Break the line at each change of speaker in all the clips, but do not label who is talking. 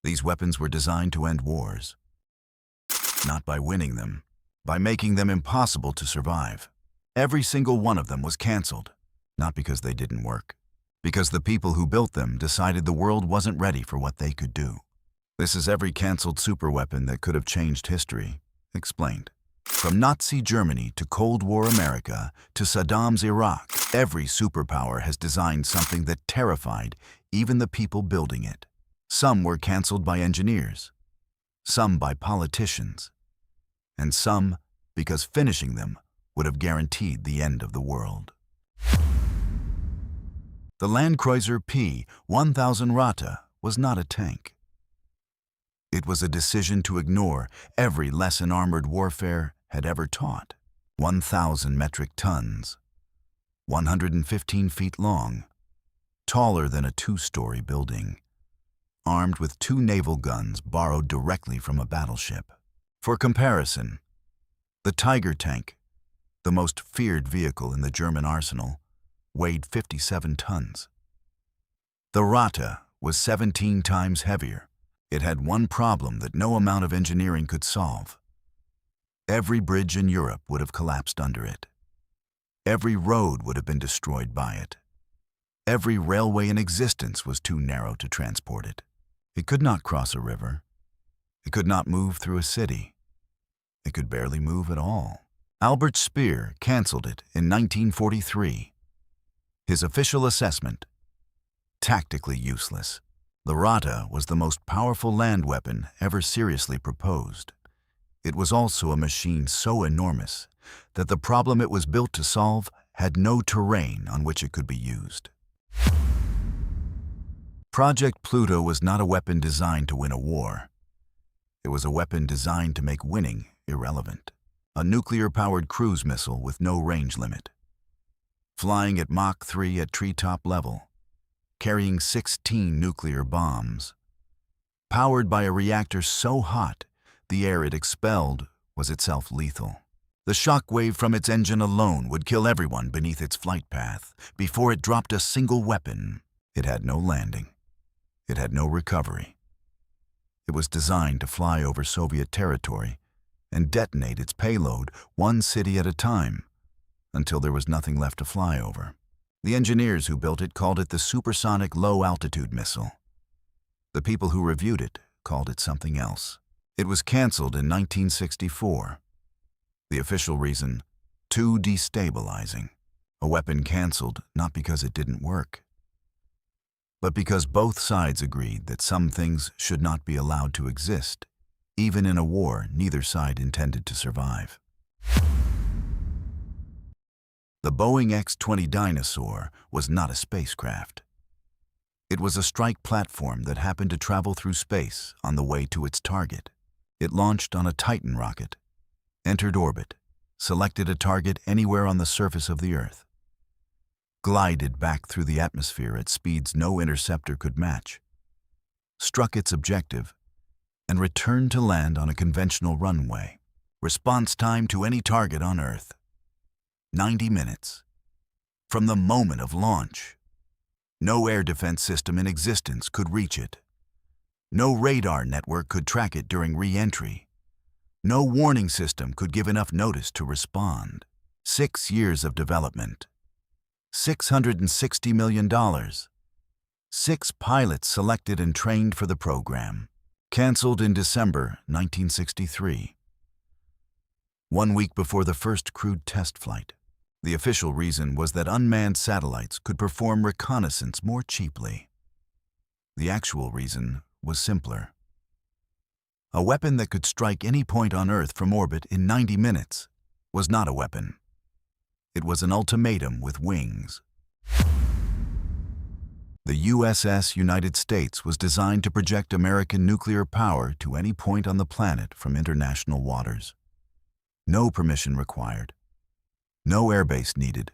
These weapons were designed to end wars, not by winning them, by making them impossible to survive. Every single one of them was canceled, not because they didn't work, because the people who built them decided the world wasn't ready for what they could do. This is every canceled superweapon that could have changed history, explained. From Nazi Germany to Cold War America to Saddam's Iraq, every superpower has designed something that terrified even the people building it. Some were canceled by engineers, some by politicians, and some because finishing them would have guaranteed the end of the world. The Landkreuzer P.1000 Ratte was not a tank. It was a decision to ignore every lesson armored warfare had ever taught. 1,000 metric tons, 115 feet long, taller than a two-story building, armed with 2 naval guns borrowed directly from a battleship. For comparison, the Tiger tank, the most feared vehicle in the German arsenal, weighed 57 tons. The Ratte was 17 times heavier. It had one problem that no amount of engineering could solve. Every bridge in Europe would have collapsed under it. Every road would have been destroyed by it. Every railway in existence was too narrow to transport it. It could not cross a river. It could not move through a city. It could barely move at all. Albert Speer canceled it in 1943. His official assessment: tactically useless. The Ratte was the most powerful land weapon ever seriously proposed. It was also a machine so enormous that the problem it was built to solve had no terrain on which it could be used. Project Pluto was not a weapon designed to win a war. It was a weapon designed to make winning irrelevant. A nuclear-powered cruise missile with no range limit, flying at Mach 3 at treetop level, carrying 16 nuclear bombs, powered by a reactor so hot the air it expelled was itself lethal. The shock wave from its engine alone would kill everyone beneath its flight path before it dropped a single weapon. It had no landing. It had no recovery. It was designed to fly over Soviet territory and detonate its payload one city at a time until there was nothing left to fly over. The engineers who built it called it the supersonic low-altitude missile. The people who reviewed it called it something else. It was canceled in 1964. The official reason: too destabilizing. A weapon canceled not because it didn't work, but because both sides agreed that some things should not be allowed to exist, even in a war neither side intended to survive. The Boeing X-20 Dyna-Soar was not a spacecraft. It was a strike platform that happened to travel through space on the way to its target. It launched on a Titan rocket, entered orbit, selected a target anywhere on the surface of the Earth, glided back through the atmosphere at speeds no interceptor could match, struck its objective, and returned to land on a conventional runway. Response time to any target on Earth: 90 minutes. From the moment of launch, no air defense system in existence could reach it. No radar network could track it during re-entry. No warning system could give enough notice to respond. 6 years of development. $660 million. 6 pilots selected and trained for the program. Canceled in December 1963. 1 week before the first crewed test flight. The official reason was that unmanned satellites could perform reconnaissance more cheaply. The actual reason was simpler. A weapon that could strike any point on Earth from orbit in 90 minutes was not a weapon. It was an ultimatum with wings. The USS United States was designed to project American nuclear power to any point on the planet from international waters. No permission required. No airbase needed.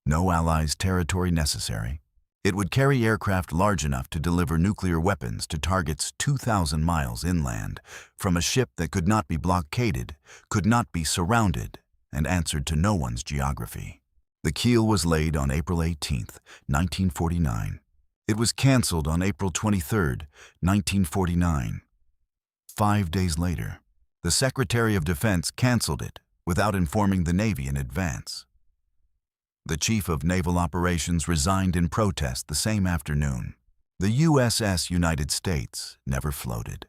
No Allies' territory necessary. It would carry aircraft large enough to deliver nuclear weapons to targets 2,000 miles inland from a ship that could not be blockaded, could not be surrounded, and answered to no one's geography. The keel was laid on April 18, 1949. It was canceled on April 23, 1949. 5 days later, the Secretary of Defense canceled it without informing the Navy in advance. The Chief of Naval Operations resigned in protest the same afternoon. The USS United States never floated.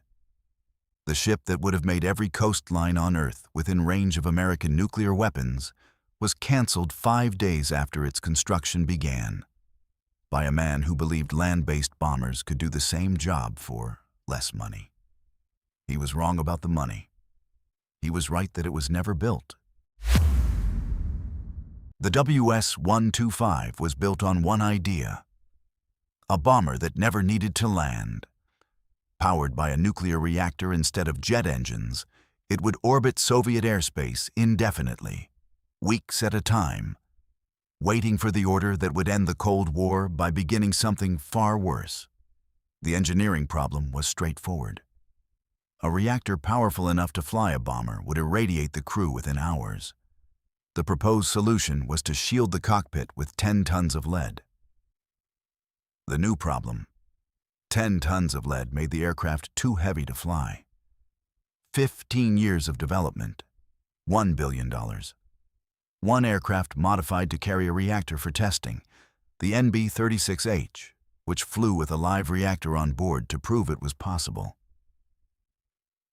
The ship that would have made every coastline on Earth within range of American nuclear weapons was canceled 5 days after its construction began, by a man who believed land-based bombers could do the same job for less money. He was wrong about the money. He was right that it was never built. The WS-125 was built on one idea: a bomber that never needed to land. Powered by a nuclear reactor instead of jet engines, it would orbit Soviet airspace indefinitely, weeks at a time, waiting for the order that would end the Cold War by beginning something far worse. The engineering problem was straightforward. A reactor powerful enough to fly a bomber would irradiate the crew within hours. The proposed solution was to shield the cockpit with 10 tons of lead. The new problem: 10 tons of lead made the aircraft too heavy to fly. 15 years of development, $1 billion. One aircraft modified to carry a reactor for testing, the NB-36H, which flew with a live reactor on board to prove it was possible.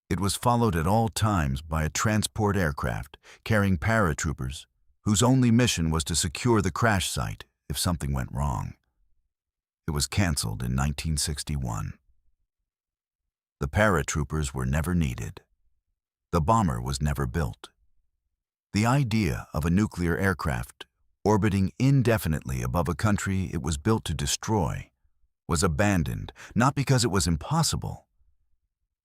It was followed at all times by a transport aircraft carrying paratroopers whose only mission was to secure the crash site if something went wrong. It was canceled in 1961. The paratroopers were never needed. The bomber was never built. The idea of a nuclear aircraft orbiting indefinitely above a country it was built to destroy was abandoned, not because it was impossible,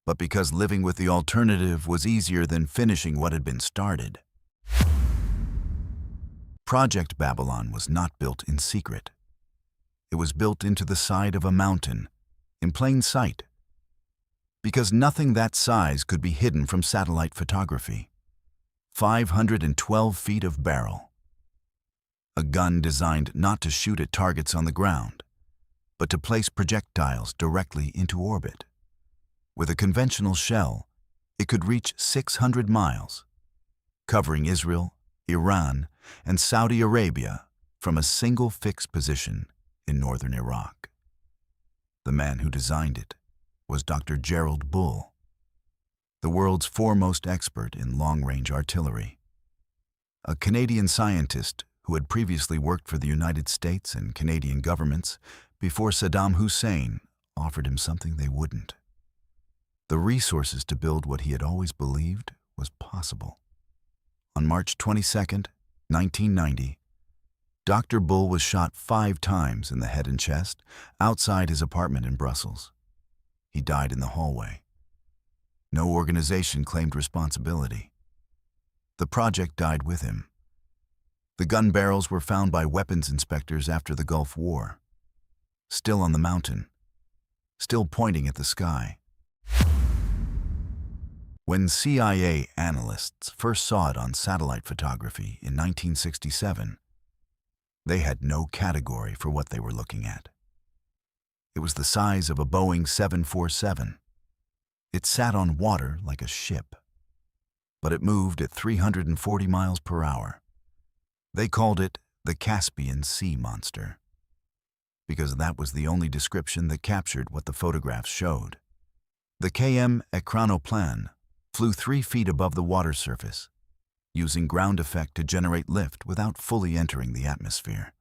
but because living with the alternative was easier than finishing what had been started. Project Babylon was not built in secret. It was built into the side of a mountain, in plain sight, because nothing that size could be hidden from satellite photography. 512 feet of barrel. A gun designed not to shoot at targets on the ground, but to place projectiles directly into orbit. With a conventional shell, it could reach 600 miles, covering Israel, Iran, and Saudi Arabia from a single fixed position in northern Iraq. The man who designed it was Dr. Gerald Bull, the world's foremost expert in long-range artillery. A Canadian scientist who had previously worked for the United States and Canadian governments before Saddam Hussein offered him something they wouldn't: the resources to build what he had always believed was possible. On March 22, 1990, Dr. Bull was shot 5 times in the head and chest outside his apartment in Brussels. He died in the hallway. No organization claimed responsibility. The project died with him. The gun barrels were found by weapons inspectors after the Gulf War, still on the mountain, still pointing at the sky. When CIA analysts first saw it on satellite photography in 1967, they had no category for what they were looking at. It was the size of a Boeing 747. It sat on water like a ship, but it moved at 340 miles per hour. They called it the Caspian Sea Monster, because that was the only description that captured what the photographs showed. The KM Ekranoplan flew 3 feet above the water surface, using ground effect to generate lift without fully entering the atmosphere.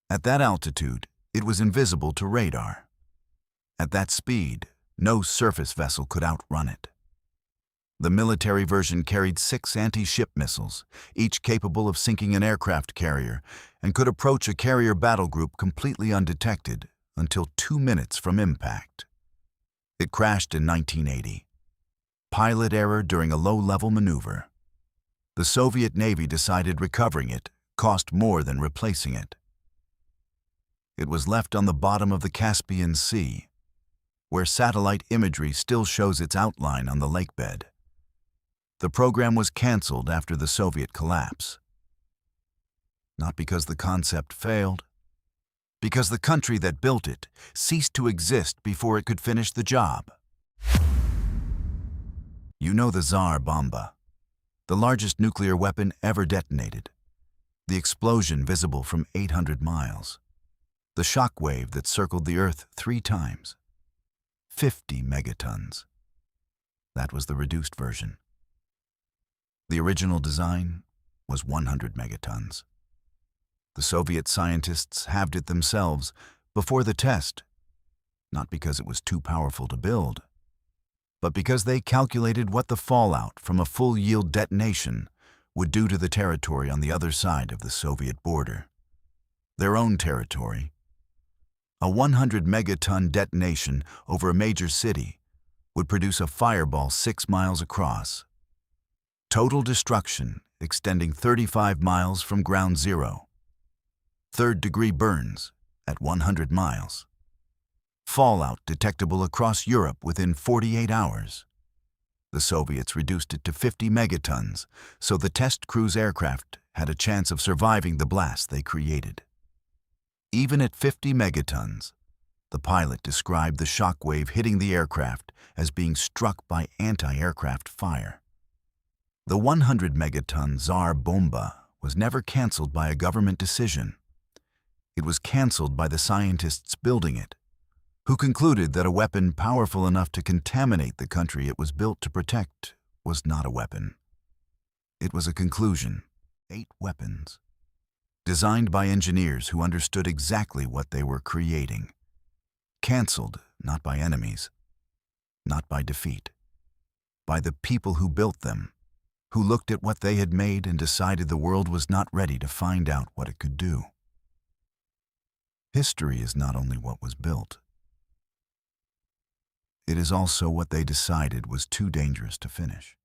At that altitude, it was invisible to radar. At that speed, no surface vessel could outrun it. The military version carried 6 anti-ship missiles, each capable of sinking an aircraft carrier, and could approach a carrier battle group completely undetected until 2 minutes from impact. It crashed in 1980. Pilot error during a low-level maneuver. The Soviet Navy decided recovering it cost more than replacing it. It was left on the bottom of the Caspian Sea, where satellite imagery still shows its outline on the lakebed. The program was canceled after the Soviet collapse. Not because the concept failed, Because the country that built it ceased to exist before it could finish the job. You know the Tsar Bomba, the largest nuclear weapon ever detonated. The explosion visible from 800 miles. The shock wave that circled the Earth 3 times. 50 megatons. That was the reduced version. The original design was 100 megatons. The Soviet scientists halved it themselves before the test, not because it was too powerful to build, but because they calculated what the fallout from a full-yield detonation would do to the territory on the other side of the Soviet border. Their own territory. A 100 megaton detonation over a major city would produce a fireball 6 miles across. Total destruction extending 35 miles from ground zero. Third-degree burns at 100 miles. Fallout detectable across Europe within 48 hours. The Soviets reduced it to 50 megatons, so the test cruise aircraft had a chance of surviving the blast they created. Even at 50 megatons, the pilot described the shock wave hitting the aircraft as being struck by anti-aircraft fire. The 100 megaton Tsar Bomba was never canceled by a government decision. It was canceled by the scientists building it, who concluded that a weapon powerful enough to contaminate the country it was built to protect was not a weapon. It was a conclusion. 8 weapons. Designed by engineers who understood exactly what they were creating. Canceled not by enemies, not by defeat, by the people who built them, who looked at what they had made and decided the world was not ready to find out what it could do. History is not only what was built. It is also what they decided was too dangerous to finish.